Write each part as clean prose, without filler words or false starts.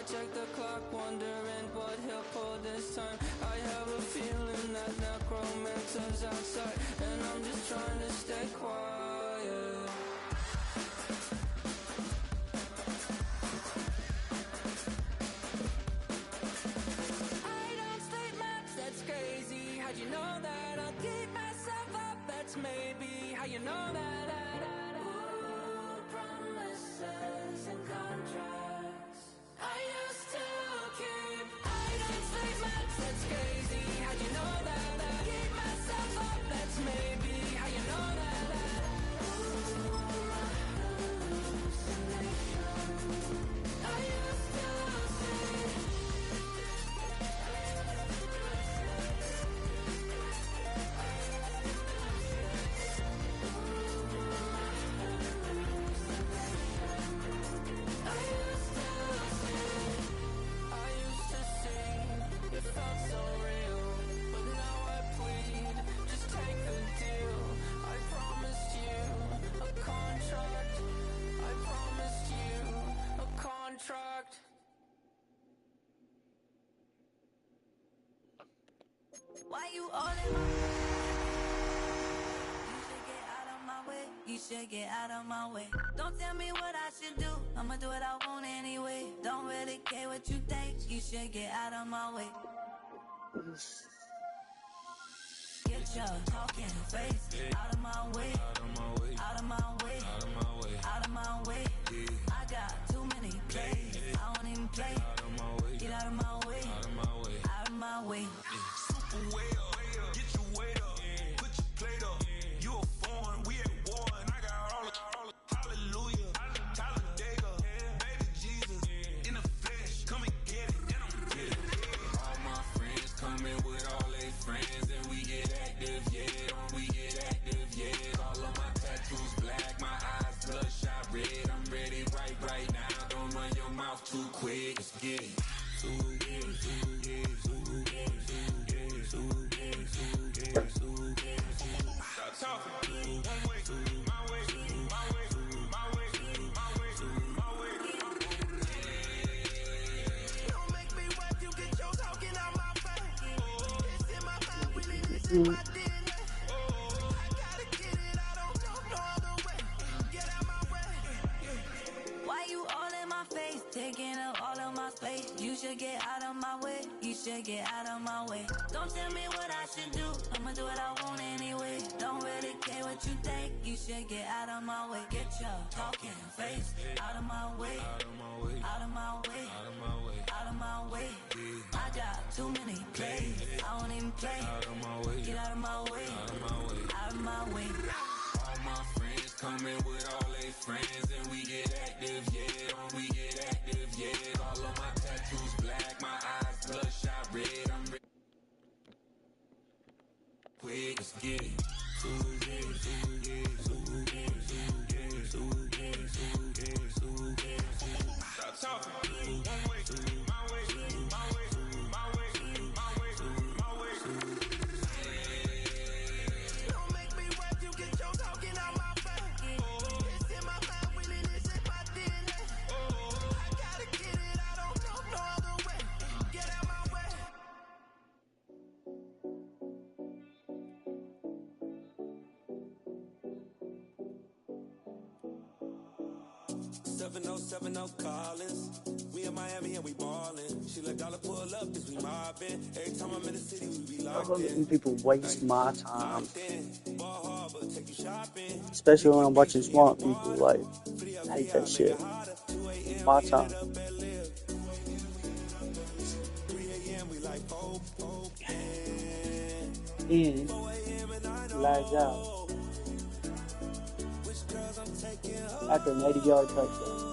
check the clock, wondering what he'll pull this time. I have a feeling that necromancer's outside, and I'm just trying to stay quiet. I don't sleep much, that's crazy. How'd you know that? I'll keep myself up, that's maybe how you know that. Ooh, promises and contracts I used to keep. I don't sleep much, that's crazy. How'd you know that? I keep myself up, that's maybe how you know that. Ooh, my hallucination I used to see. It felt so real, but now I plead. Just take the deal. I promised you a contract. I promised you a contract. Why you all in my You should get out of my way. Don't tell me what I should do. I'ma do what I want anyway. Don't really care what you think. You should get out of my way. Get your talking face out of my way. Out of my way. Out of my way. Out of my way. Out of my way. I got too many plays. I don't even play. Out of my way. Get out of my way. Out of my way. Out of my way. Super way up. Get your weight up. Put your plate up. You a foreign. We at war. And I got all the hallelujah. Talladega. Baby Jesus. In the flesh. Come and get it. And I'm get it. All my friends coming with all they friends. And we get active, yeah. We get active, yeah. All of my tattoos black. My eyes bloodshot red. I'm ready right now. Don't run your mouth too quick. Let's get it. Stop talking. One way, my way, my way, my way, my way, my way. Don't make me wipe you, get your talking out my face. It's in my mind, really, this is my DNA. I gotta get it, I don't know no other way. Get out my way. Why you all in my face, taking up all of my space? You should get out of my way. You should get out of my way. Don't tell me what I should do. I'ma do what I want anyway. Don't really care what you think. You should get out of my way. Get your talking face out of my way. Out of my way. Out of my way. Out of my way. Out of my way. I got too many plays. I don't even play. Out of my way. Get out of my way. Out of my way. Out of my way. All my friends coming with all they friends, and we get active, yeah. We get active, yeah. All of my tattoos black, my eyes bloodshot red. I'm ready. Quick, let's get it. Stop talking. One way, my way, my way, my way, my way, my way. Don't make me wipe you, get your talking out my face. It's in my mind, really, this is my DNA. I gotta get it, I don't know no other way. Get out my way. 7070 Collins. We in Miami and we ballin'. She let dollar pull up, cause we mobbin'. Every time I'm in the city, we be locked in. I love when people waste my time. Especially when I'm watching smart people, like, I hate that shit. My time. And lags out after an 80-yard touchdown.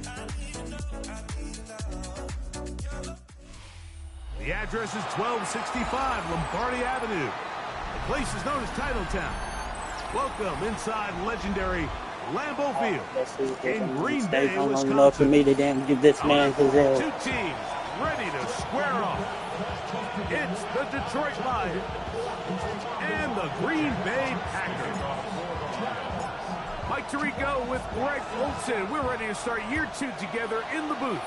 I need to know. The address is 1265 Lombardi Avenue. The place is known as Titletown. Welcome inside legendary Lambeau Field in Green Bay, I don't know Wisconsin. for me to damn give this man his Two teams ready to square off. It's the Detroit Lions and the Green Bay Packers. Mike Tirico with Greg Olson. We're ready to start year 2 together in the booth.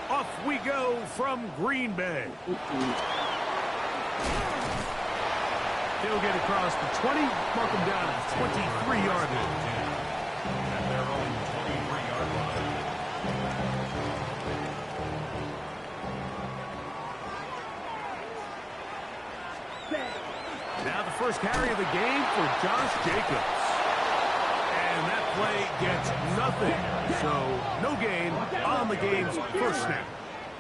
Off we go from Green Bay. He'll get across the 20, mark him down at the 23-yard line. At their own 23-yard line. Now the first carry of the game for Josh Jacobs. And that play gets nothing. So no gain on the game's first snap.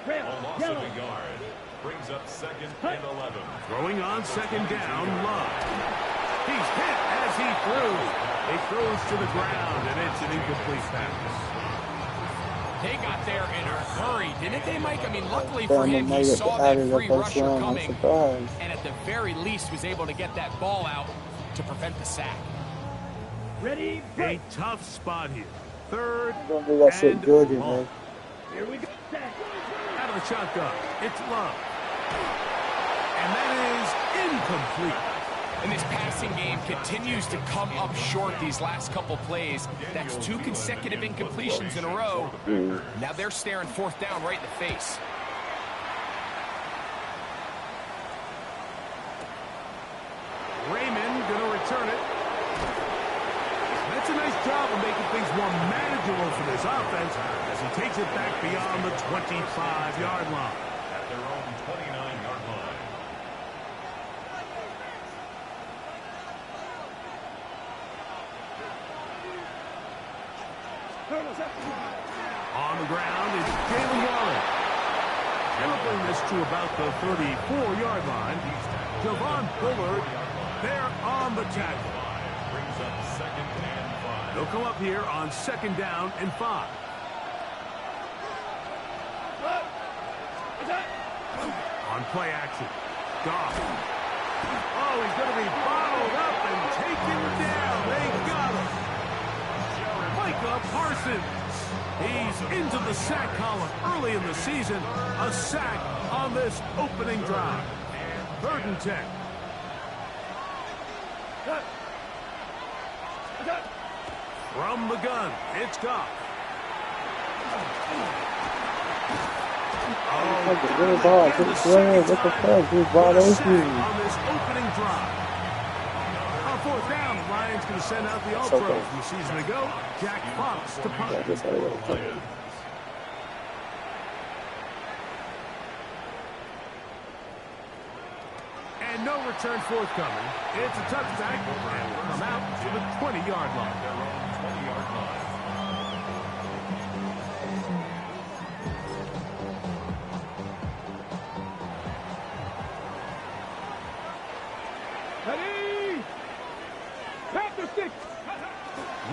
A loss of a yard. Brings up 2nd and 11. Throwing on 2nd down, Love. He's hit as he throws. He throws to the ground, and it's an incomplete pass. They got there in a hurry, didn't they, Mike? I mean, luckily for him, he saw that free rusher coming, and at the very least was able to get that ball out to prevent the sack. Ready? A tough spot here. 3rd and Georgia, long. man. Here we go. Out of the shotgun, it's Love. And that is incomplete. And this passing game continues to come up short these last couple plays. That's 2 consecutive incompletions in a row. Now they're staring 4th down right in the face. Raymond going to return it. That's a nice job of making things more manageable for this offense as he takes it back beyond the 25-yard line. At their own 29-yard line. On the ground is Jalen Warren. Dribbling this to about the 34-yard line. Javon Bullard there on the tackle. Brings up 2nd and 5. They'll come up here on 2nd down and 5. On play action. Goff. Oh, he's going to be bottled up and taken down. They got him. Micah Parsons. He's into the sack column early in the season. A sack on this opening drive. 3rd and 10. From the gun, it's Goff. Good ball. Good play. What the fuck? Good ball. On this opening drive. On 4th down, the Lions going to send out the All-Pro from the season ago, Jack Fox to punt. And no return forthcoming. It's a touchback, and will come out to the 20-yard line. Their own 20-yard line.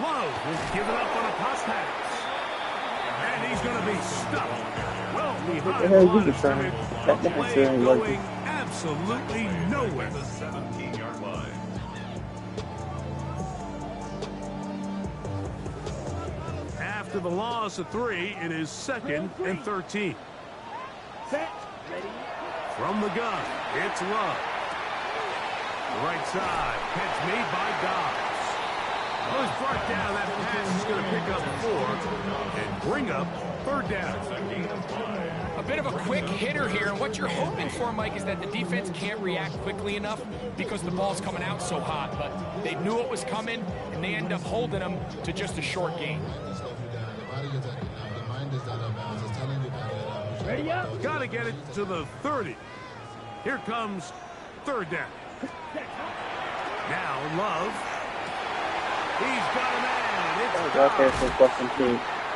Love is given up on a pass pass. And he's going to be stuck well behind the line of scrimmage. The play going absolutely nowhere. The 17-yard line. After the loss of 3, it is 2nd and 13. From the gun, it's Love. The right side, catch made by Dobbs. Well, he's brought down. That pass is going to pick up 4 and bring up 3rd down. A bit of a quick hitter here, and what you're hoping for, Mike, is that the defense can't react quickly enough because the ball's coming out so hot. But they knew it was coming, and they end up holding them to just a short gain. Ready up. Got to get it to the 30. Here comes 3rd down. Now Love. He's got a man. It's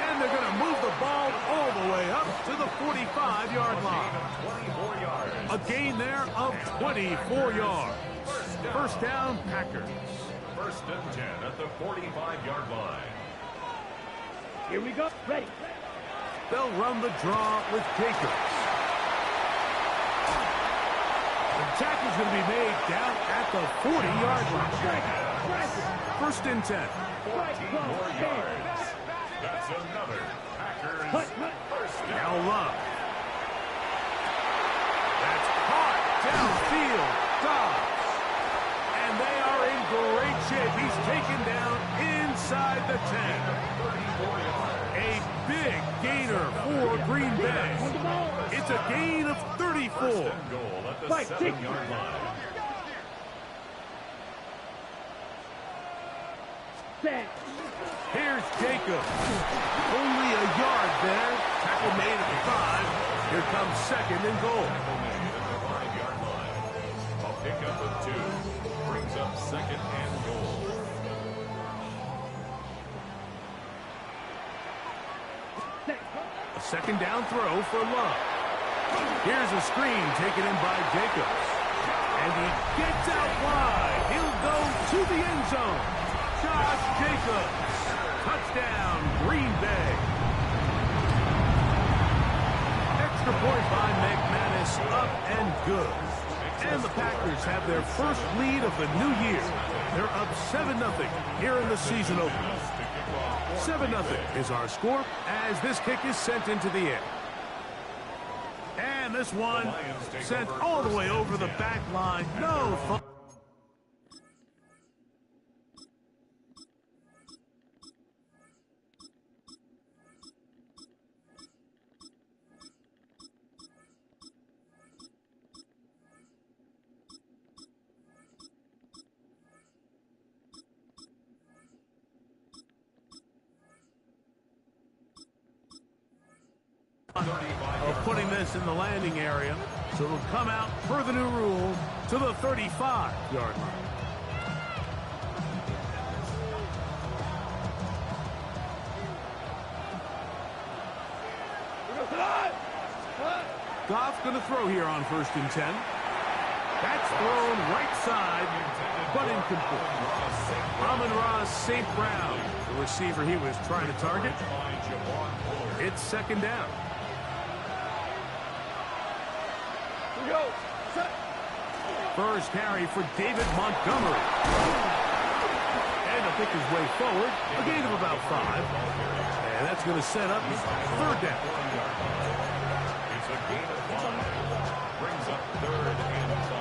and they're going to move the ball all the way up to the 45-yard line. 24 yards. A gain there of 24 yards. 1st down, Packers. 1st and 10 at the 45-yard line. Here we go. Ready. They'll run the draw with Jacobs. The tackle's going to be made down at the 40-yard line. First and 10. 14 more yards. That's another Packers first down. Now Love. That's caught downfield. Dobbs. And they are in great shape. He's taken down inside the 10. A big gainer for Green Bay. It's a gain of 34. First and goal at the 7-yard line. Here's Jacob. Only a yard there. Tackle made at the 5. Here comes second and goal. Tackle made at the 5-yard line. A pickup of 2. Brings up second and goal. A second down throw for Love. Here's a screen taken in by Jacobs. And he gets out wide. He'll go to the end zone. Josh Jacobs. Touchdown, Green Bay. Extra point by McManus, up and good. And the Packers have their first lead of the new year. They're up 7-0 here in the season opener. 7-0 is our score as this kick is sent into the air. And this one sent all the way over the back line. No fun. Of putting this in the landing area, so it'll come out per the new rule to the 35-yard line. Goff's going to throw here on first and 10. That's thrown right side, but incomplete. Amon-Ra St. Brown, the receiver he was trying to target. It's second down. First carry for David Montgomery. And he'll pick his way forward. A gain of about 5. And that's going to set up third down. It's a gain of 5. Brings up third and 5.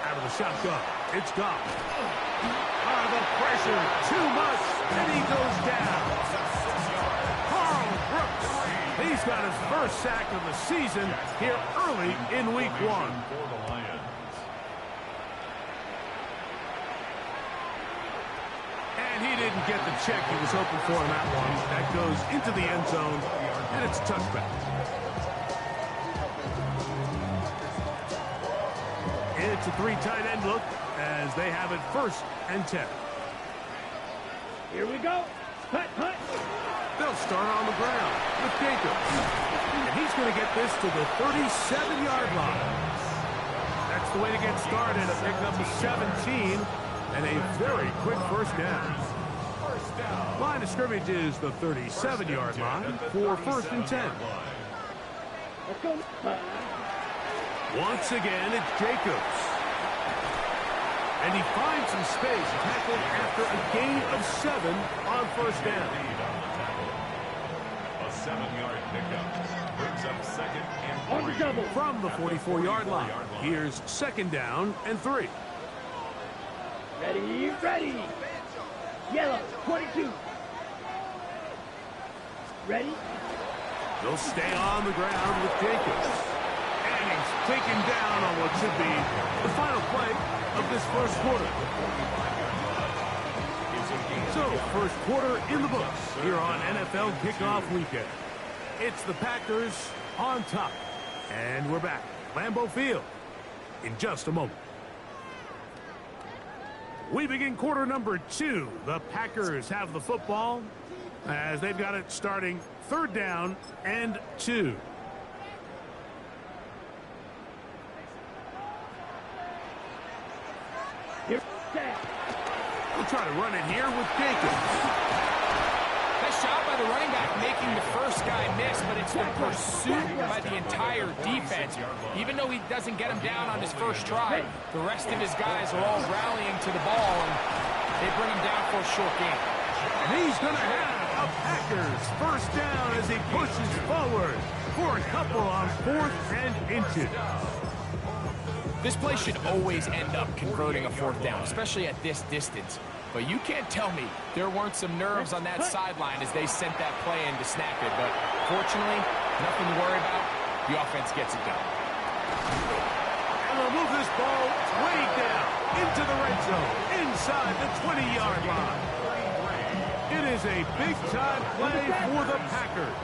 Out of the shotgun. It's Goff. The pressure. Too much. And he goes down. Carl Brooks. He's got his first sack of the season here early in week 1. For the Lions. And he didn't get the check he was hoping for in that one. That goes into the end zone, and it's touchback. It's a 3 tight end look as they have it first and 10. Here we go. Hut, hut. They'll start on the ground with Jacobs. And he's going to get this to the 37-yard line. That's the way to get started. A pickup of 17 and a very quick first down. Line of scrimmage is the 37-yard line for first and 10. Let's go. Once again, it's Jacobs. And he finds some space, tackled after a gain of 7 on first down. A 7-yard pickup. Brings up second On the and 3. double. From the 44-yard line, here's second down and 3. Ready, ready. Yellow, 22. Ready? They'll stay on the ground with Jacobs. And he's taken down on what should be the final play of this first quarter. So, first quarter in the books here on NFL Kickoff Weekend. It's the Packers on top. And we're back at Lambeau Field in just a moment. We begin quarter number 2. The Packers have the football as they've got it starting third down and 2. Here try to run it here with Jacobs. Nice job by the running back making the first guy miss, but it's the pursuit by the entire defense. Even though he doesn't get him down on his first try, the rest of his guys are all rallying to the ball, and they bring him down for a short game. And he's going to have a Packers first down as he pushes forward for a couple on 4th and inches. This play should always end up converting a 4th down, especially at this distance. But you can't tell me there weren't some nerves on that sideline as they sent that play in to snap it. But fortunately, nothing to worry about. The offense gets it done. And they'll move this ball way down into the red zone, inside the 20-yard line. It is a big-time play for the Packers.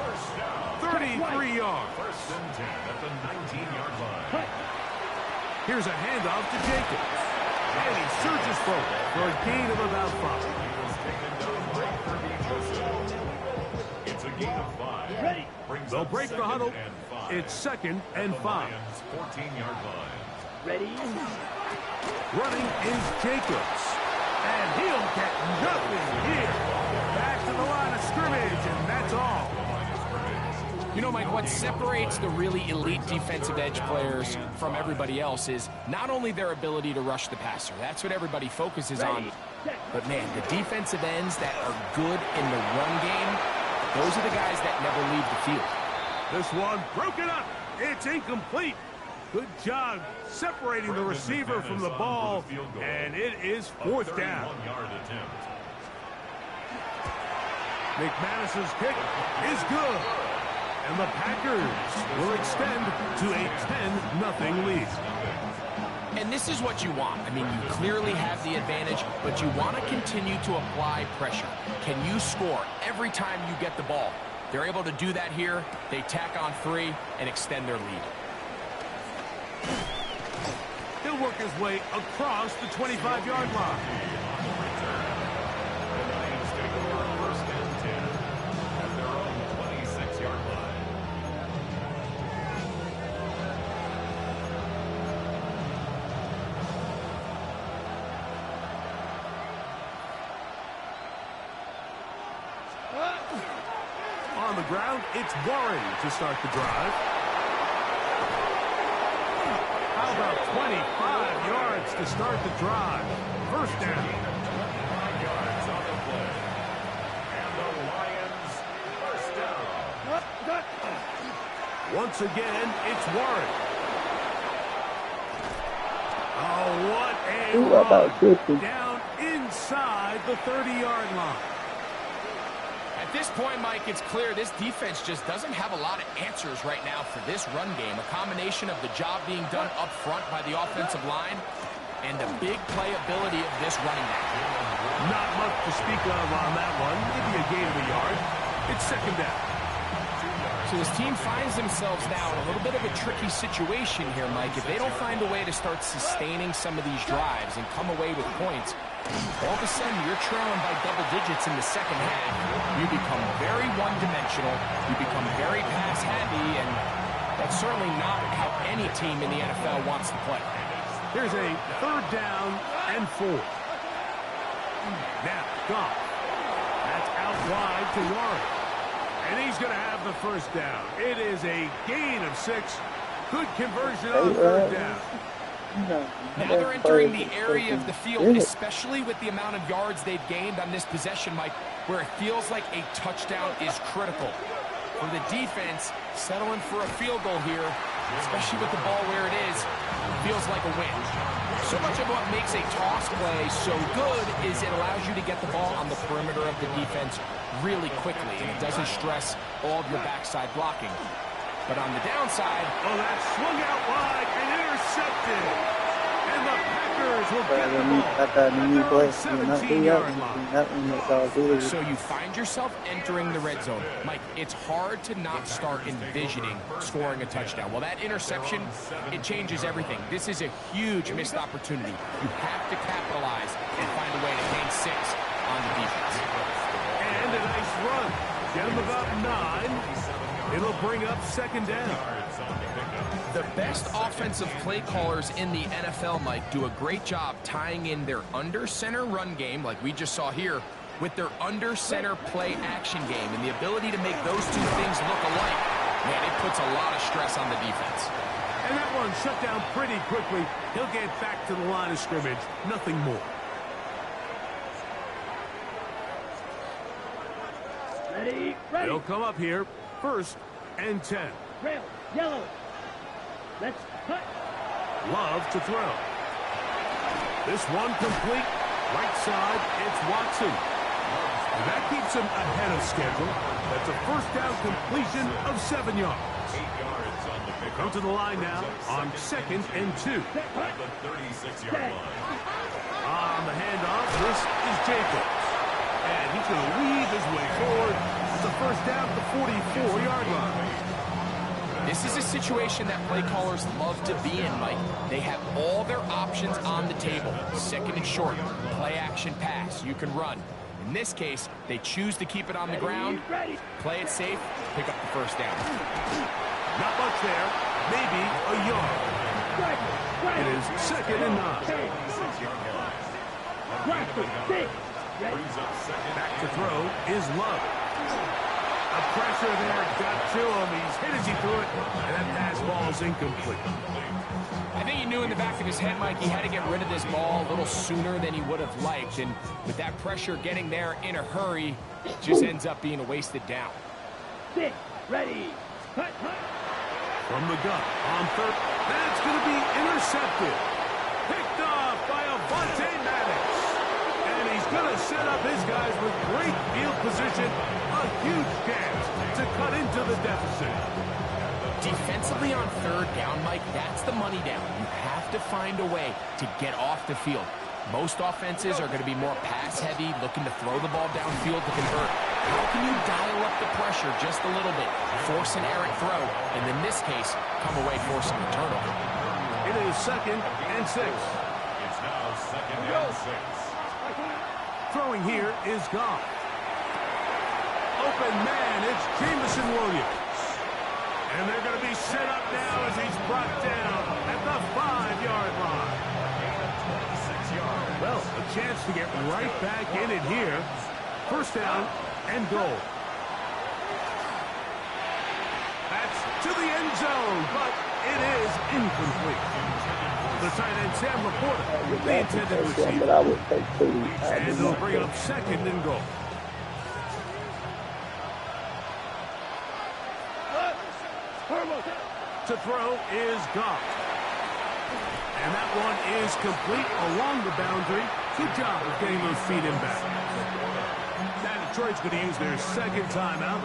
33 yards. First and 10 at the 19-yard line. Here's a handoff to Jacobs. And he surges forward for a gain of about 5. It's a gain of 5. They'll break the huddle. It's 2nd and 5. 14-yard line. Ready? Running is Jacobs. And he'll get nothing here. Back to the line of scrimmage, and that's all. You know, Mike, what separates the really elite defensive edge players from everybody else is not only their ability to rush the passer. That's what everybody focuses on. But, man, the defensive ends that are good in the run game, those are the guys that never leave the field. This one broken up. It's incomplete. Good job separating the receiver from the ball, and it is 4th down. McManus's kick is good. And the Packers will extend to a 10-0 lead. And this is what you want. I mean, you clearly have the advantage, but you want to continue to apply pressure. Can you score every time you get the ball? They're able to do that here. They tack on 3 and extend their lead. He'll work his way across the 25-yard line. On the ground, it's Warren to start the drive. How about 25 yards to start the drive? First down. 5 yards on the play. And the Lions first down. Once again, it's Warren. Oh, what a run. Down inside the 30-yard line. At this point, Mike, it's clear this defense just doesn't have a lot of answers right now for this run game. A combination of the job being done up front by the offensive line and the big playability of this running back. Not much to speak of on that one. Maybe a gain of a yard. It's 2nd down. So this team finds themselves now in a little bit of a tricky situation here, Mike. If they don't find a way to start sustaining some of these drives and come away with points, all of a sudden you're trailing by double digits in the second half. You become very one-dimensional. You become very pass-heavy, and that's certainly not how any team in the NFL wants to play. Here's a 3rd down and 4. Now, Goff. That's out wide to Warren. And he's going to have the first down. It is a gain of 6. Good conversion on 3rd down. Now they're entering the area of the field, especially with the amount of yards they've gained on this possession, Mike, where it feels like a touchdown is critical. For the defense, settling for a field goal here, especially with the ball where it is, feels like a win. So much of what makes a toss play so good is it allows you to get the ball on the perimeter of the defense really quickly, and it doesn't stress all of your backside blocking. But on the downside... Oh, that swung out wide and intercepted. And the Packers will get the ball at the 17-yard line. So you find yourself entering the red zone. Mike, it's hard to not start envisioning scoring a touchdown. Well, that interception, it changes everything. This is a huge missed opportunity. You have to capitalize and find a way to gain 6 on the defense. And a nice run. Get him about 9. It'll bring up second down. The best offensive play callers in the NFL, Mike, do a great job tying in their under-center run game, like we just saw here, with their under-center play action game. And the ability to make those two things look alike, man, it puts a lot of stress on the defense. And that one shut down pretty quickly. He'll get back to the line of scrimmage. Nothing more. Ready. They'll come up here. 1st and 10. Rail. Yellow. Let's cut. Love to throw. This one complete. Right side, it's Watson. And that keeps him ahead of schedule. That's a first down completion of 7 yards. 8 yards on the pick. Come to the line now on 2nd and 2. At the 36-yard line. On the handoff, this is Jacobs. And he's going to weave his way forward. It's a first down at the 44-yard line. This is a situation that play callers love to be in, Mike. They have all their options on the table. 2nd and short, play action pass, you can run. In this case, they choose to keep it on the ground, play it safe, pick up the first down. Not much there, maybe a yard. It is 2nd and 9. Back to throw is Love. A pressure there got to him. He's hit as he threw it, and that pass ball is incomplete. I think he knew in the back of his head, Mike, he had to get rid of this ball a little sooner than he would have liked. And with that pressure getting there in a hurry, it just ends up being a wasted down. Ready. Cut. From the gun on 3rd. That's going to be intercepted. Picked off by Avonte Maddox. And he's going to set up his guys with great field position. A huge chance to cut into the deficit. Defensively on 3rd down, Mike, that's the money down. You have to find a way to get off the field. Most offenses are going to be more pass-heavy, looking to throw the ball downfield to convert. How can you dial up the pressure just a little bit, force an errant throw, and in this case, come away forcing a turnover? It is 2nd and 6. It's now 2nd and 6. Throwing here is Goff. Open man, it's Jameson Williams. And they're going to be set up now as he's brought down at the 5-yard line. 26 yards. Well, a chance to get right back in it here. First down and goal. That's to the end zone, but it is incomplete. The tight end, Sam Laporta, the intended receiver. And they'll bring up 2nd and goal. To throw is Goff. And that one is complete along the boundary. Good job of getting those feet in back. Now Detroit's going to use their 2nd timeout.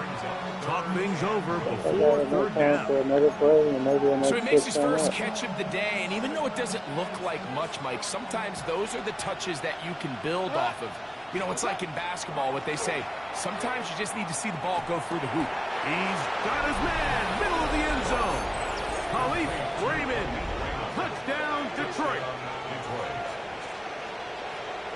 Talk things over before 3rd down. So he makes his first catch of the day, and even though it doesn't look like much, Mike, sometimes those are the touches that you can build off of. You know, it's like in basketball, what they say, sometimes you just need to see the ball go through the hoop. He's got his man, middle of the end zone. Khalif Raymond, touchdown Detroit.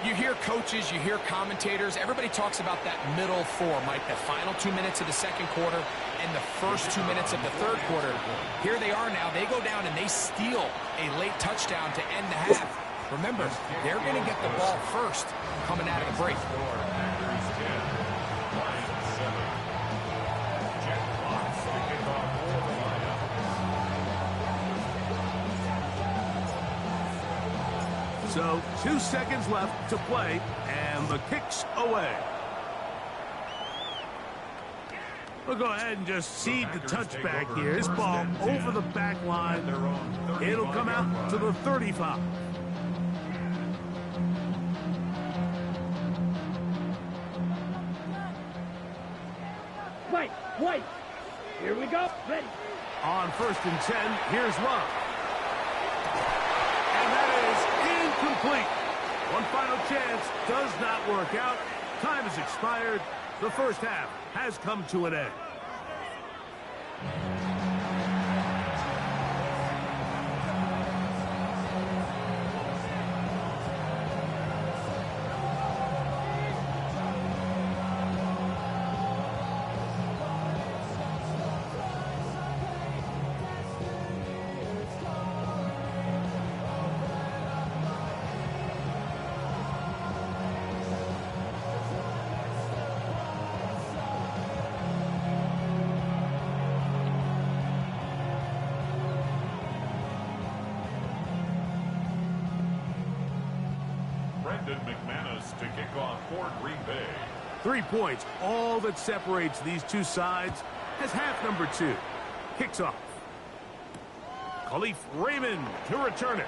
You hear coaches, you hear commentators, everybody talks about that middle 4, Mike, the final 2 minutes of the 2nd quarter and the first 2 minutes of the 3rd quarter. Here they are now, they go down and they steal a late touchdown to end the half. Remember, they're going to get the ball first coming out of the break. So 2 seconds left to play, and the kick's away. We'll go ahead and just cede the touchback here. This ball over the back line. It'll come out to the 35. White. Here we go. Ready. On 1st and 10, here's Love. And that is incomplete. One final chance does not work out. Time has expired. The first half has come to an end. Brandon McManus to kick off for Green Bay. 3 points, all that separates these two sides, as half number 2 kicks off. Khalif Raymond to return it.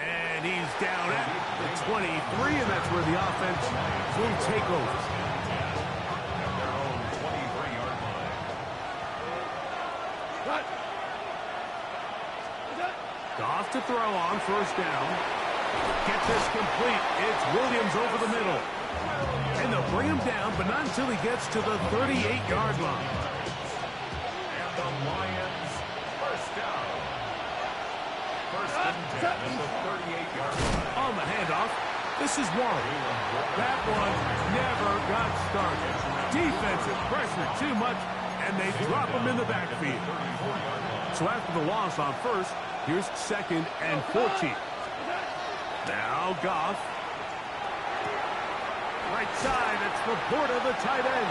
And he's down at the 23, and that's where the offense will take over. At their own 23-yard line. Goff to throw on first down. Gets this complete. It's Williams over the middle. And they'll bring him down, but not until he gets to the 38-yard line. And the Lions first down. First and 10 at the 38-yard line. On the handoff, this is Warren. That one never got started. Defensive pressure too much, and they drop him in the backfield. So after the loss on first, here's 2nd and 14. Now Goff. Right side, it's Laporta, the tight end.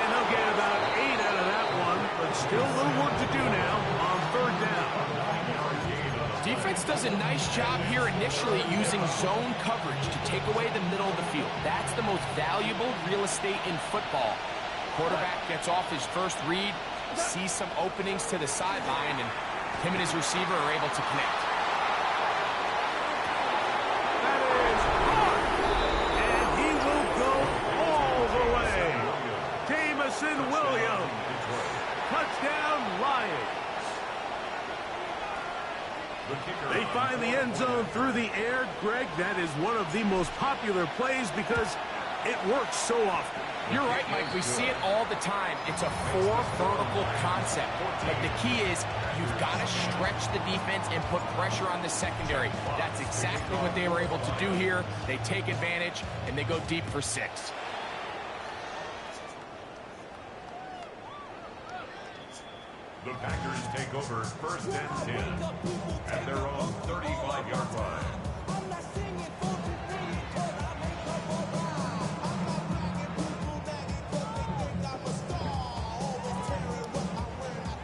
And they'll get about 8 out of that one, but still a little work to do now on 3rd down. Defense does a nice job here initially using zone coverage to take away the middle of the field. That's the most valuable real estate in football. Quarterback gets off his first read, sees some openings to the sideline, and him and his receiver are able to connect. That is hard. And he will go all the way. Jamison Williams. Touchdown, Lions. They find the end zone through the air. Greg, that is one of the most popular plays because it works so often. You're right, Mike. We see it all the time. It's a 4 vertical concept. But the key is you've got to stretch the defense and put pressure on the secondary. That's exactly what they were able to do here. They take advantage, and they go deep for 6. The Packers take over 1st and 10 at their own 35-yard line.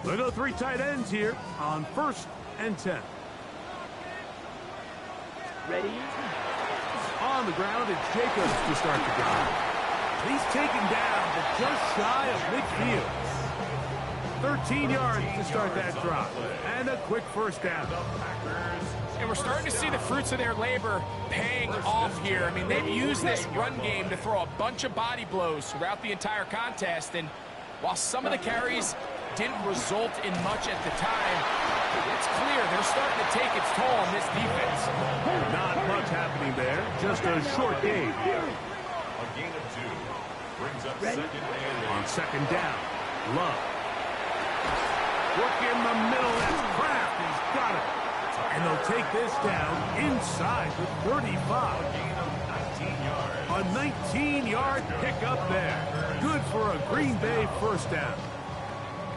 They go 3 tight ends here on 1st and 10. Ready? On the ground, it's Jacobs to start the drive. He's taken down, but just shy of midfield. 13 yards to start that drive. And a quick first down. And we're starting to see the fruits of their labor paying off here. I mean, they've used this run game to throw a bunch of body blows throughout the entire contest. And while some of the carries didn't result in much at the time, it's clear they're starting to take its toll on this defense. Not much happening there. Just a short game. A gain of 2 brings up 2nd and 8. On 2nd down, Love. Work in the middle, that's Kraft, he's got it. And they'll take this down inside the 35. Gain of 19 yards. A 19-yard pickup there. Good for a Green Bay first down.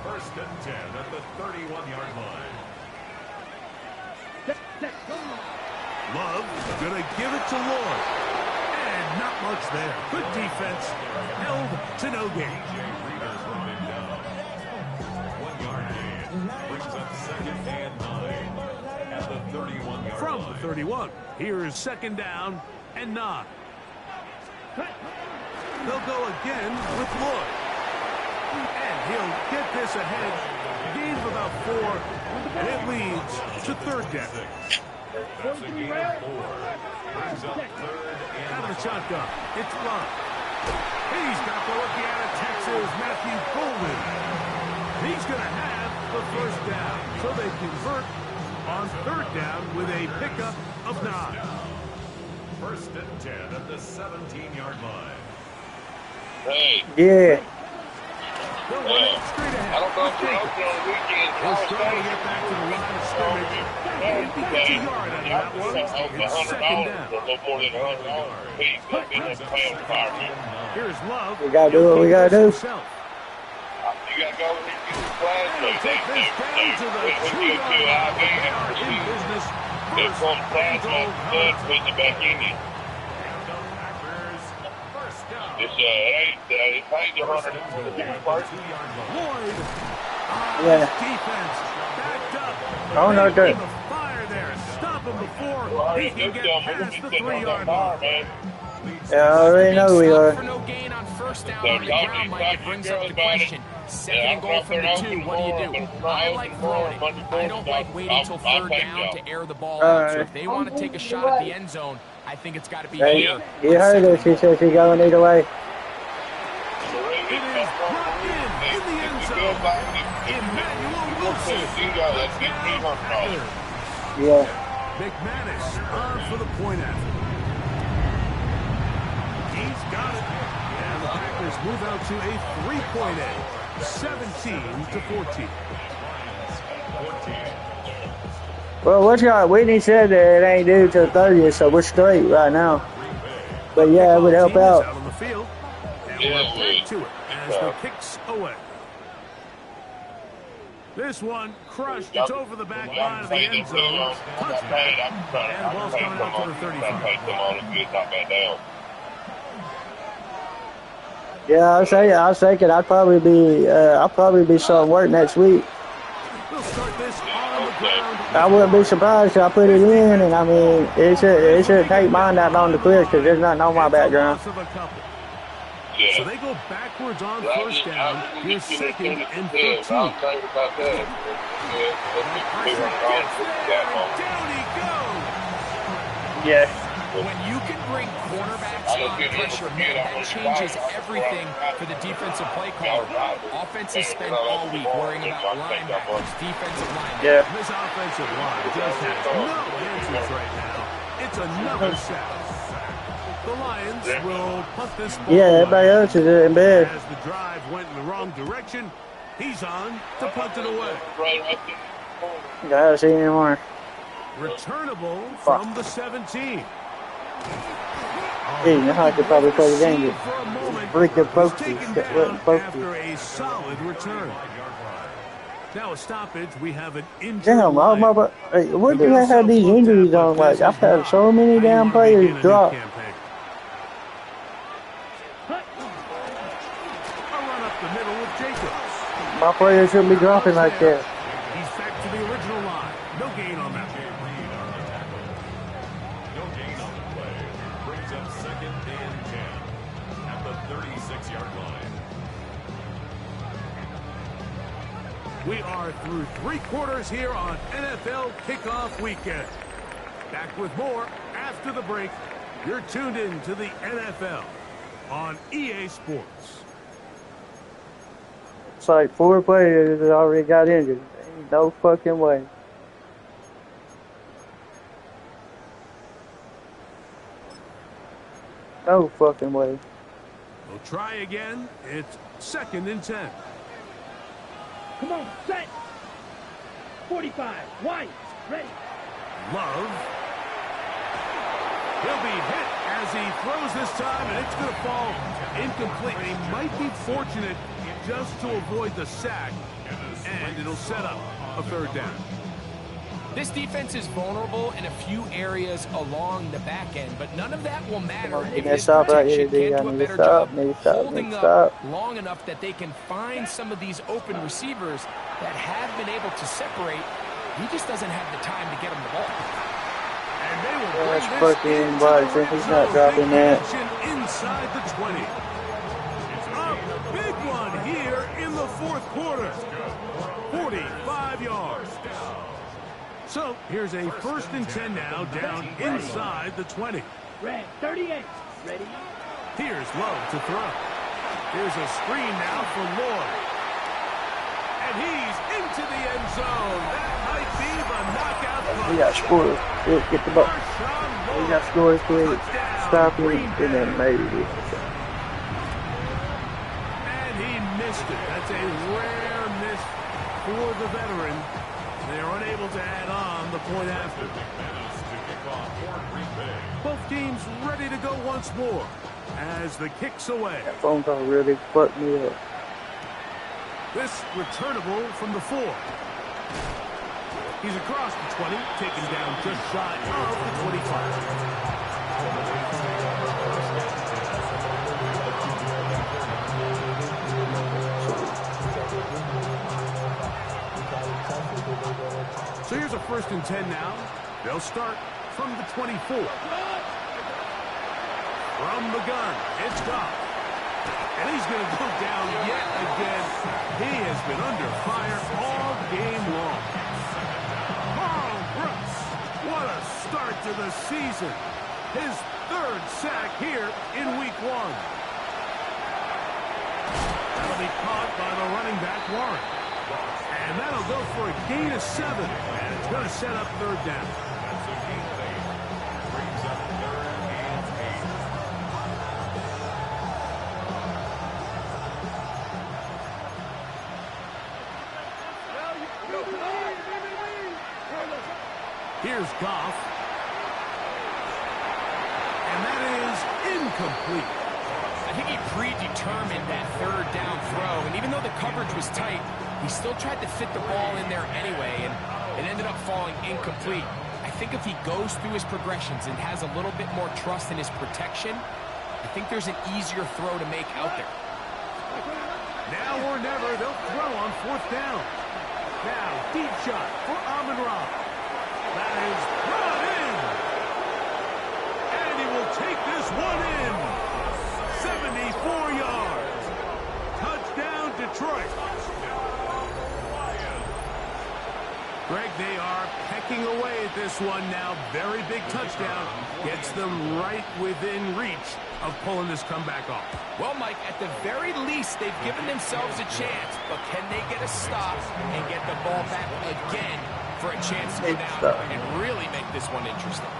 1st and 10 at the 31-yard line. Love gonna give it to Lloyd. And not much there. Good defense. Held to no gain. From the 31, here's 2nd down and 9. They'll go again with Lloyd. And he'll get this ahead. Gain of about 4, and it leads to 3rd down. That's a gain of 4. Brings up 3rd and Out of the shotgun, it's Love. He's got the rookie out of Texas, Matthew Golden. He's going to have the first down, so they convert on 3rd down with a pickup of 9. 1st and 10 at the 17-yard line. Hey. Yeah. They'll run it straight ahead. I don't know if you're open on the weekend. He'll struggle to get back to the line of scrimmage. If he gets a yard out of that one, it's 2nd down. A little more than $100 piece. That'd be enough to pay on the fire. Here's Love. We gotta do what we gotta do. Himself. You got to go over here and get the flash. They'll take this down to the 2-yard line. They are in business. There's First one flash and on the blood, goal. putting it back in you. It's it ain't the 100. Lloyd. Yeah. Defense backed up. Oh, no, good. The fire there. Stop stop him before he can get past the 3-yard line. Yeah, I already know we are. For no gain on first down on the ground, Mike. It brings up the question. Second and goal from the 2. What do? I like throwing it. I don't like waiting till third down to air the ball out. So if they want to take a shot at the end zone, I think it's got to be here. You heard her. She said she's going either way. It is brought in the end zone. Emmanuel Wilson. Yeah. McManus on for the point after. He's got it. And the Packers move out to a 3-point edge. 17-14. Well, Whitney said that it ain't due till 30th, so we're straight right now. But yeah, it would help out. Out on the field. And we're back to it as the kicks away. This one crushed. It's over the back line of the end zone. Touchback. And the ball's coming out to the 35. Yeah, I was thinking I'll probably be starting work next week. We'll start this on the ground. I wouldn't be surprised if I put it in, and I mean, it should take mine that long to clear because there's nothing on my background. So they go backwards on first down. Here's 2nd and 13. Down he goes. Yeah. When you can bring quarterbacks on pressure, man, that changes everything for the defensive play caller. Offenses spend all week worrying about linebackers, defensive linebackers. Yeah. This offensive line just has no answers right now. It's another sack. The Lions will punt this ball. Yeah, everybody else is in bed. As the drive went in the wrong direction, he's on to punt it away. Gotta see anymore. Returnable from the 17. Hey, now I could probably play the game. Freaking After a solid return. Now a stoppage, we have an injury. Damn, what do they have these injuries on? Like, I've had so many damn players drop. A run up the middle with Jacobs. My players shouldn't be dropping like that. He's back to the original line. No gain on that. No gain on the play. Brings up 2nd and 10 at the 36-yard line. We are through 3 quarters here on NFL Kickoff Weekend. Back with more after the break. You're tuned in to the NFL on EA Sports. It's like 4 players that already got injured. Ain't no fucking way. No fucking way. We'll try again. It's 2nd and 10. Come on, set. 45, White, ready. Love. He'll be hit as he throws this time, and it's going to fall incomplete. He might be fortunate just to avoid the sack, and it'll set up a 3rd down. This defense is vulnerable in a few areas along the back end, but none of that will matter if this protection can't do a better job holding up long enough that they can find some of these open receivers that have been able to separate. He just doesn't have the time to get them the ball. And they will That's bring fucking this Watson. He's not dropping that. inside the 20. A big one here in the 4th quarter. 45 yards. So here's a 1st and 10 now, down inside the 20. Red, 38, ready. Here's Love to throw. Here's a screen now for Lloyd. And he's into the end zone. That might be the knockout We punch. got scores. Get the ball. We got scores, please. Stop it, and then maybe. And he missed it. That's a rare miss for the veteran. They're unable to add on the point after. Both teams ready to go once more as the kicks away. That phone call really fucked me up. This returnable from the 4. He's across the 20, taken down just shy of the 25. So here's a 1st and 10 now They'll start from the 24. From the gun, it's Goff. And he's going to go down yet again. He has been under fire all game long. Carl Brooks, what a start to the season. His 3rd sack here in week 1. That'll be caught by the running back, Warren. And that'll go for a gain of 7. And it's going to set up 3rd down. That's a gain of 8. Brings up 3rd and 8. Here's Goff. And that is incomplete. I think he predetermined that 3rd down throw, and even though the coverage was tight, he still tried to fit the ball in there anyway, and it ended up falling incomplete. I think if he goes through his progressions and has a little bit more trust in his protection, I think there's an easier throw to make out there. Now or never, they'll throw on 4th down. Now, deep shot for Amon-Ra. That is brought in. And he will take this one in. 74 yards. Touchdown, Detroit. Greg, they are pecking away at this one now. Very big touchdown. Gets them right within reach of pulling this comeback off. Well, Mike, at the very least, they've given themselves a chance, but can they get a stop and get the ball back again for a chance to go down and really make this one interesting?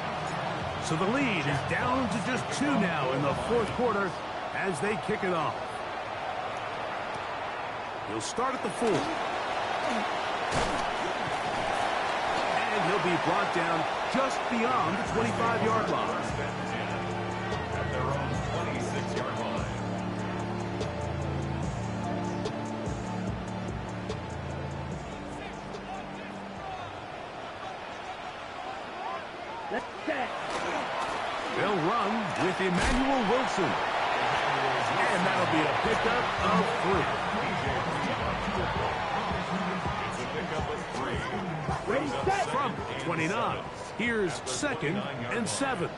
So the lead is down to just 2 now in the 4th quarter as they kick it off. He'll start at the 4. And he'll be brought down just beyond the 25-yard line. At their own 26-yard line. Let's set. They'll run with Emmanuel Wilson. And that'll be a pickup of 3. It's a pickup of 3. Ready, set. From 29. Here's 2nd and 7.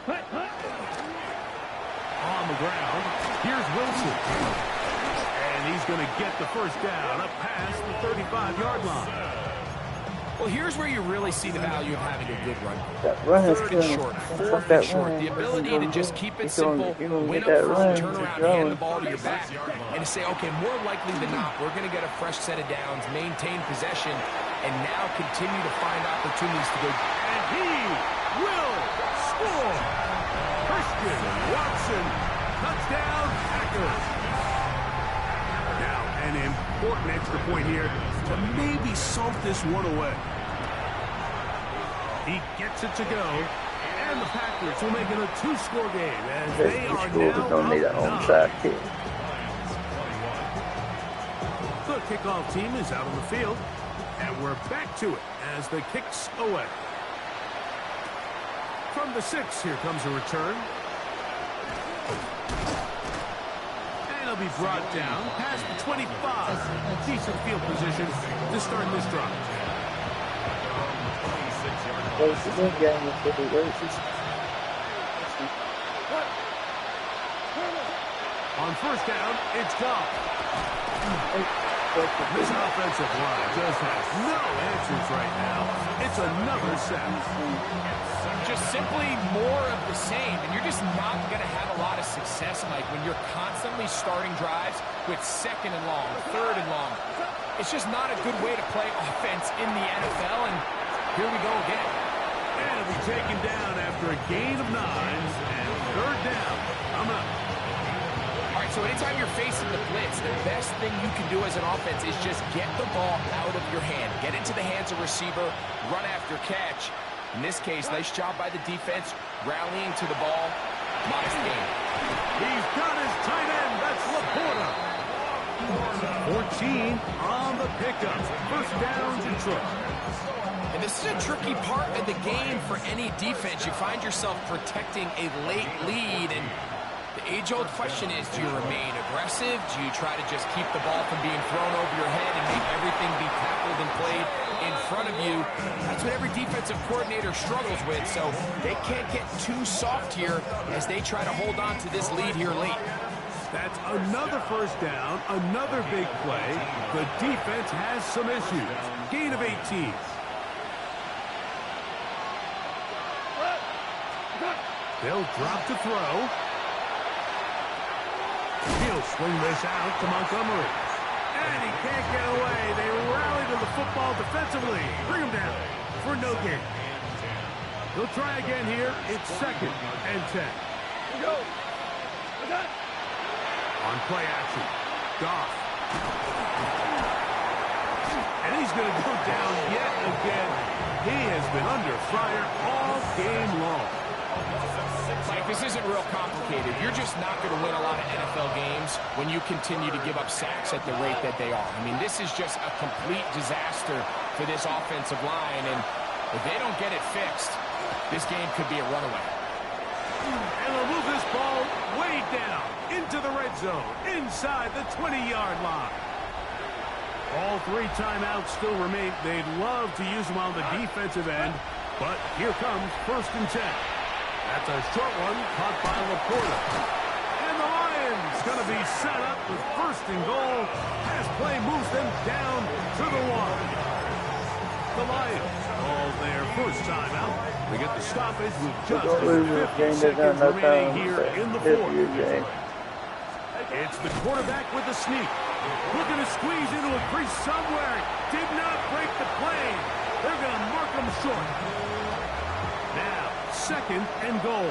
Hut, hut. On the ground, here's Wilson. And he's going to get the 1st down up past the 35-yard line. Well, here's where you really see the value of having a good run. That run is 3rd and killing. short, Fuck 4th that and short. run. The ability to just keep it simple, You're gonna win get up that front, run. turn Keep around, going. hand the ball to your back, and to say, okay, more likely than not, we're going to get a fresh set of downs, maintain possession, and now continue to find opportunities to go. And he will score. Christian Watson, touchdown, Packers. Now, an important extra point here to maybe salt this one away. He gets it to go, and the Packers will make it a 2-score game as they are now don't need up an 9. onside kick. The kickoff team is out on the field, and we're back to it as the kicks away. From the 6, here comes a return. And he'll be brought down past the 25. Decent field position to start this drive. It's a good game with the races. On 1st down, it's Goff. This offensive line just has no answers right now. It's another sack. Just simply more of the same, and you're just not going to have a lot of success, Mike, when you're constantly starting drives with 2nd and long, 3rd and long. It's just not a good way to play offense in the NFL, and here we go again. And it'll be taken down after a gain of 9, and 3rd down. Coming up. All right, so anytime you're facing the blitz, the best thing you can do as an offense is just get the ball out of your hand. Get into the hands of receiver, run after catch. In this case, nice job by the defense, rallying to the ball. Modest gain. He's got his tight end. That's Laporta. 14 on the pickup. 1st down, Detroit. And this is a tricky part of the game for any defense. You find yourself protecting a late lead, and The age-old question is, do you remain aggressive? Do you try to just keep the ball from being thrown over your head and make everything be tackled and played in front of you? That's what every defensive coordinator struggles with, so they can't get too soft here as they try to hold on to this lead here late. That's another first down, another big play. The defense has some issues. Gain of 18. They'll drop to throw. He'll swing this out to Montgomery. And he can't get away. They rally to the football defensively. Bring him down for no gain. He'll try again here. It's 2nd and 10. Go. On play action, Goff. And he's going to go down yet again. He has been under fire all game long. Mike, this isn't real complicated. You're just not going to win a lot of NFL games when you continue to give up sacks at the rate that they are. I mean, this is just a complete disaster for this offensive line, and if they don't get it fixed, this game could be a runaway. And they'll move this ball way down into the red zone, inside the 20-yard line. All 3 timeouts still remain. They'd love to use them on the defensive end, but here comes 1st and 10. That's a short one caught by Laporta. And the Lions going to be set up with 1st and goal as play moves them down to the 1. The Lions call their first timeout. They get the stoppage with just 50 seconds remaining here in the 4th. It's the quarterback with the sneak. Looking to squeeze into a crease somewhere. Did not break the plane. They're going to mark him short. Now, 2nd and goal.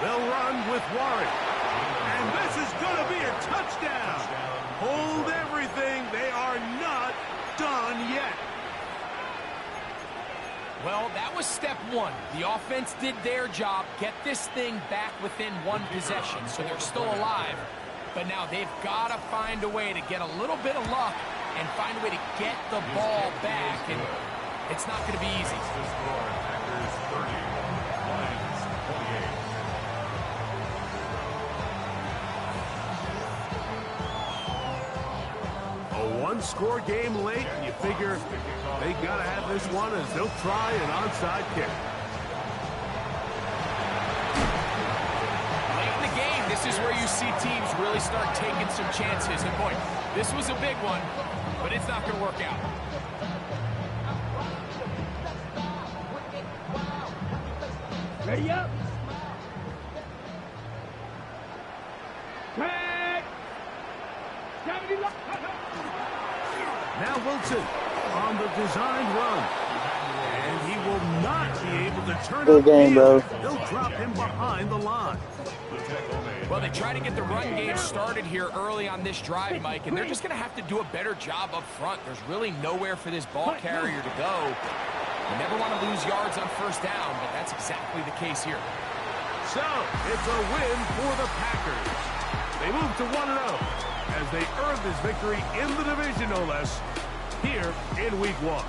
They'll run with Warren. And this is going to be a touchdown. Hold everything. They are not done yet. Well, that was step 1. The offense did their job, get this thing back within 1 possession, so they're still alive. But now they've got to find a way to get a little bit of luck and find a way to get the ball back, and it's not going to be easy. A 1-score game late, and you figure they got to have this one as they'll try an onside kick. Late in the game, this is where you see teams really start taking some chances. And boy, this was a big one, but it's not going to work out. Ready up. Tag. Now Wilson on the designed run. And he will not be able to turn Good up game, field. bro. They'll drop him behind the line. Well, they try to get the run game started here early on this drive, Mike, and they're just going to have to do a better job up front. There's really nowhere for this ball carrier to go. You never want to lose yards on 1st down, but that's exactly the case here. So, it's a win for the Packers. They move to 1-0 as they earn this victory in the division, no less, here in Week 1.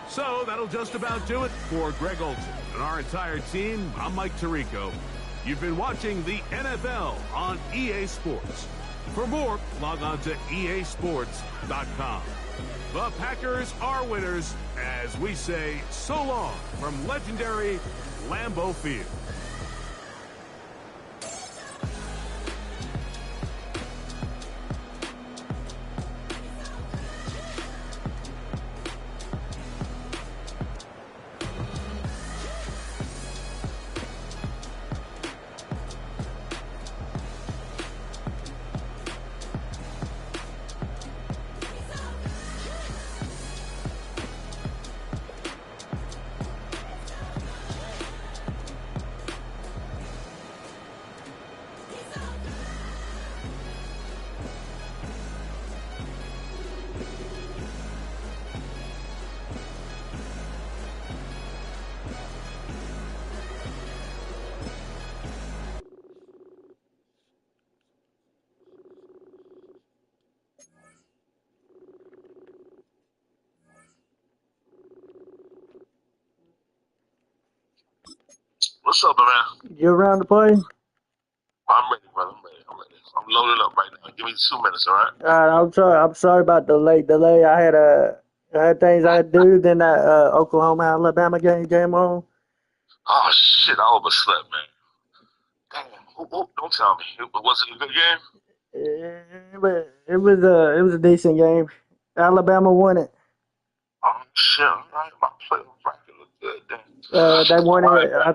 So that'll just about do it for Greg Olson and our entire team. I'm Mike Tirico. You've been watching the NFL on EA Sports. For more, log on to easports.com. The Packers are winners as we say so long from legendary Lambeau Field. up, man? You around to play? I'm ready, brother. I'm ready. I'm loading up right now. Give me 2 minutes, all right? I'm sorry. I'm sorry about the late delay. I had things I had to do. Then that Oklahoma Alabama game on. Oh, shit. I overslept, man. Damn. Don't tell me. Was it a good game? It was a decent game. Alabama won it. Oh, shit. All right. My playoff bracket looked good. Damn. They won All right, it. man.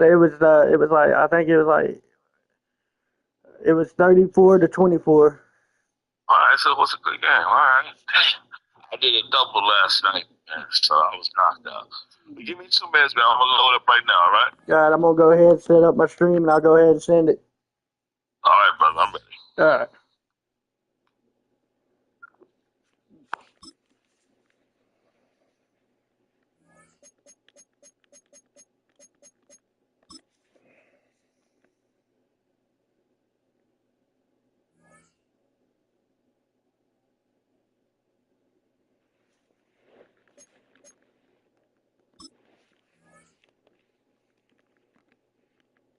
It was 34-24. All right, so it was a good game. All right. Damn. I did a double last night, man, so I was knocked out. Give me 2 minutes, man. I'm going to load up right now, all right? All right, I'm gonna go ahead and set up my stream, and I'll go ahead and send it. All right, brother. I'm ready. All right.